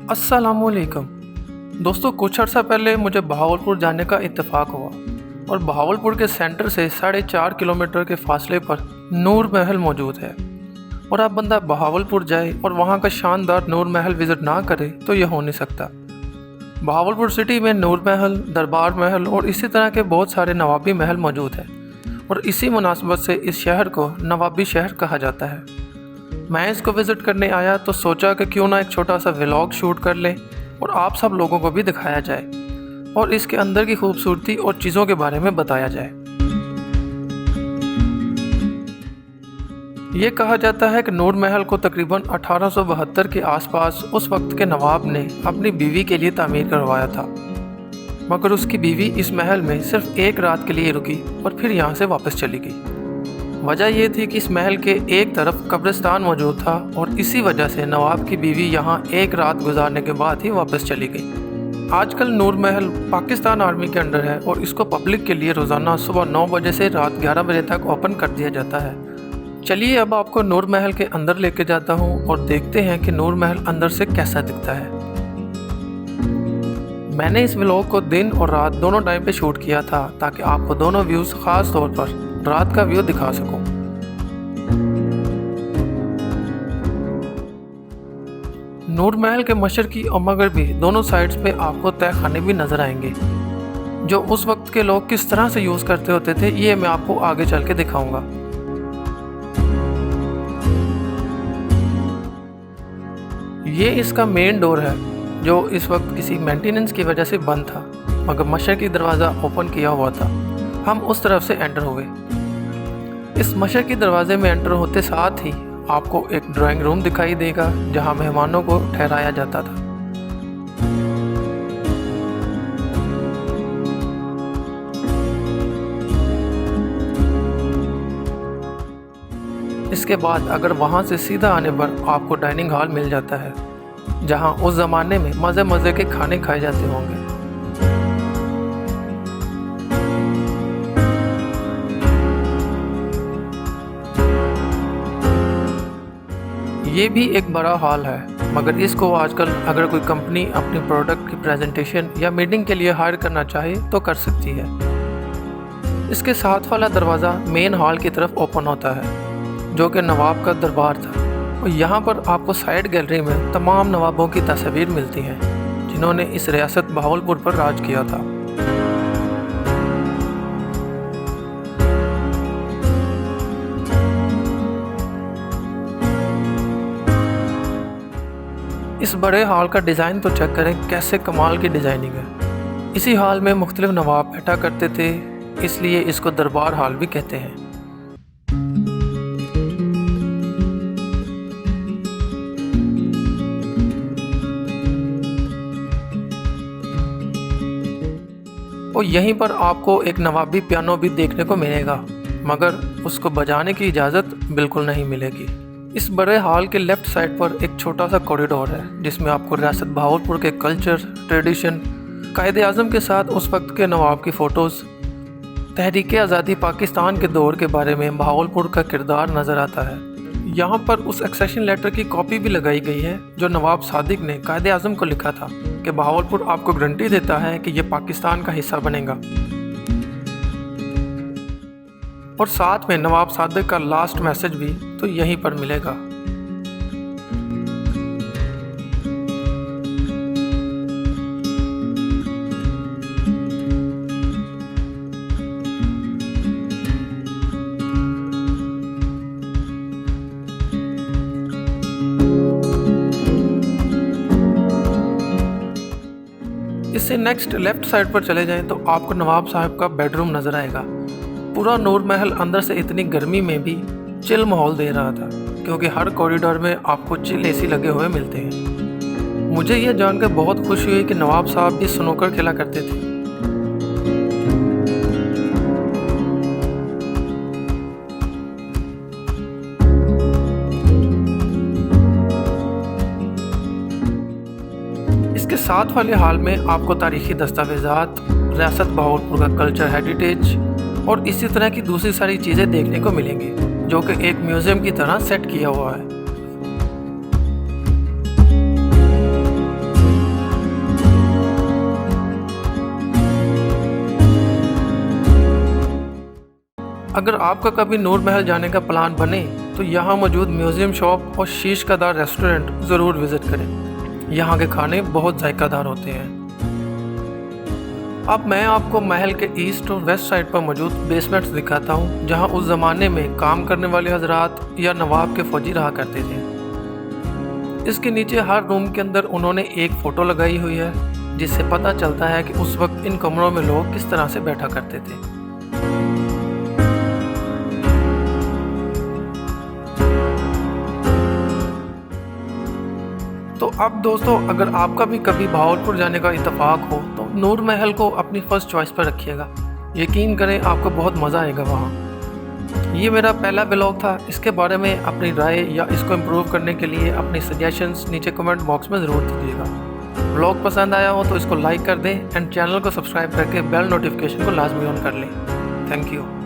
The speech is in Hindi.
अस्सलामुअलैकुम दोस्तों, कुछ अर्सा पहले मुझे बहावलपुर जाने का इत्तेफाक हुआ और बहावलपुर के सेंटर से 4.5 किलोमीटर के फासले पर नूर महल मौजूद है। और अब बंदा बहावलपुर जाए और वहाँ का शानदार नूर महल विज़िट ना करे तो यह हो नहीं सकता। बहावलपुर सिटी में नूर महल, दरबार महल और इसी तरह के बहुत सारे नवाबी महल मौजूद हैं और इसी मुनासबत से इस शहर को नवाबी शहर कहा जाता है। मैं इसको विज़िट करने आया तो सोचा कि क्यों ना एक छोटा सा व्लॉग शूट कर लें और आप सब लोगों को भी दिखाया जाए और इसके अंदर की खूबसूरती और चीज़ों के बारे में बताया जाए। ये कहा जाता है कि नूर महल को तकरीबन 1872 के आसपास उस वक्त के नवाब ने अपनी बीवी के लिए तामीर करवाया था, मगर उसकी बीवी इस महल में सिर्फ एक रात के लिए रुकी और फिर यहाँ से वापस चली गई। वजह यह थी कि इस महल के एक तरफ कब्रिस्तान मौजूद था और इसी वजह से नवाब की बीवी यहाँ एक रात गुजारने के बाद ही वापस चली गई। आजकल नूर महल पाकिस्तान आर्मी के अंडर है और इसको पब्लिक के लिए रोज़ाना सुबह 9 बजे से रात 11 बजे तक ओपन कर दिया जाता है। चलिए अब आपको नूर महल के अंदर लेके जाता हूँ और देखते हैं कि नूर महल अंदर से कैसा दिखता है। मैंने इस व्लॉग को दिन और रात दोनों टाइम पे शूट किया था ताकि आपको दोनों व्यूज़ ख़ास तौर पर रात का व्यू दिखा सकूं। नूर महल के मशरकी और मगरबी दोनों साइड्स पे आपको तहखाने भी नजर आएंगे जो उस वक्त के लोग किस तरह से यूज़ करते होते थे, ये मैं आपको आगे चल के दिखाऊंगा। ये इसका मेन डोर है जो इस वक्त किसी मेंटेनेंस की वजह से बंद था, मगर मशरकी दरवाज़ा ओपन किया हुआ था। हम उस तरफ से एंटर हो गए। इस मशरकी दरवाजे में एंटर होते साथ ही आपको एक ड्राइंग रूम दिखाई देगा जहां मेहमानों को ठहराया जाता था। इसके बाद अगर वहां से सीधा आने पर आपको डाइनिंग हॉल मिल जाता है जहां उस ज़माने में मज़े मज़े के खाने खाए जाते होंगे। ये भी एक बड़ा हॉल है, मगर इसको आजकल अगर कोई कंपनी अपनी प्रोडक्ट की प्रेजेंटेशन या मीटिंग के लिए हायर करना चाहे तो कर सकती है। इसके साथ वाला दरवाज़ा मेन हॉल की तरफ ओपन होता है जो कि नवाब का दरबार था और यहाँ पर आपको साइड गैलरी में तमाम नवाबों की तस्वीर मिलती हैं जिन्होंने इस रियासत बहावलपुर पर राज किया था। इस बड़े हॉल का डिज़ाइन तो चेक करें, कैसे कमाल की डिज़ाइनिंग है। इसी हॉल में मुख्तलिफ नवाब बैठा करते थे, इसलिए इसको दरबार हॉल भी कहते हैं। और यहीं पर आपको एक नवाबी पियानो भी देखने को मिलेगा, मगर उसको बजाने की इजाज़त बिल्कुल नहीं मिलेगी। इस बड़े हॉल के लेफ़्ट साइड पर एक छोटा सा कॉरिडोर है जिसमें आपको रियासत बहावलपुर के कल्चर, ट्रेडिशन, कायदे आज़म के साथ उस वक्त के नवाब की फ़ोटोज़, तहरीक आज़ादी पाकिस्तान के दौर के बारे में बहावलपुर का किरदार नज़र आता है। यहाँ पर उस एक्सेशन लेटर की कॉपी भी लगाई गई है जो नवाब सादिक ने कायदे आज़म को लिखा था कि बहावलपुर आपको गारंटी देता है कि ये पाकिस्तान का हिस्सा बनेगा। और साथ में नवाब सादिक का लास्ट मैसेज भी तो यहीं पर मिलेगा। इससे नेक्स्ट लेफ्ट साइड पर चले जाएं तो आपको नवाब साहब का बेडरूम नजर आएगा। पूरा नूर महल अंदर से इतनी गर्मी में भी चिल माहौल दे रहा था क्योंकि हर कॉरिडोर में आपको चिल एसी लगे हुए मिलते हैं। मुझे यह जानकर बहुत खुशी हुई कि नवाब साहब भी स्नूकर खेला करते थे। इसके साथ वाले हॉल में आपको तारीखी दस्तावेजात, रियासत बहावलपुर का कल्चर हेरिटेज और इसी तरह की दूसरी सारी चीज़ें देखने को मिलेंगी जो कि एक म्यूज़ियम की तरह सेट किया हुआ है। अगर आपका कभी नूर महल जाने का प्लान बने तो यहाँ मौजूद म्यूज़ियम शॉप और शीश का दार रेस्टोरेंट ज़रूर विज़िट करें। यहाँ के खाने बहुत जायकादार होते हैं। अब मैं आपको महल के ईस्ट और वेस्ट साइड पर मौजूद बेसमेंट्स दिखाता हूँ, जहाँ उस ज़माने में काम करने वाले हजरात या नवाब के फौजी रहा करते थे। इसके नीचे हर रूम के अंदर उन्होंने एक फ़ोटो लगाई हुई है, जिससे पता चलता है कि उस वक्त इन कमरों में लोग किस तरह से बैठा करते थे। तो अब दोस्तों, अगर आपका भी कभी भावलपुर जाने का इत्तेफाक हो तो नूर महल को अपनी फ़र्स्ट चॉइस पर रखिएगा। यकीन करें, आपको बहुत मज़ा आएगा वहाँ। ये मेरा पहला ब्लॉग था। इसके बारे में अपनी राय या इसको इम्प्रूव करने के लिए अपनी सजेशंस नीचे कमेंट बॉक्स में ज़रूर दीजिएगा। ब्लॉग पसंद आया हो तो इसको लाइक कर दें एंड चैनल को सब्सक्राइब करके बेल नोटिफिकेशन को लाजमी ऑन कर लें। Thank you.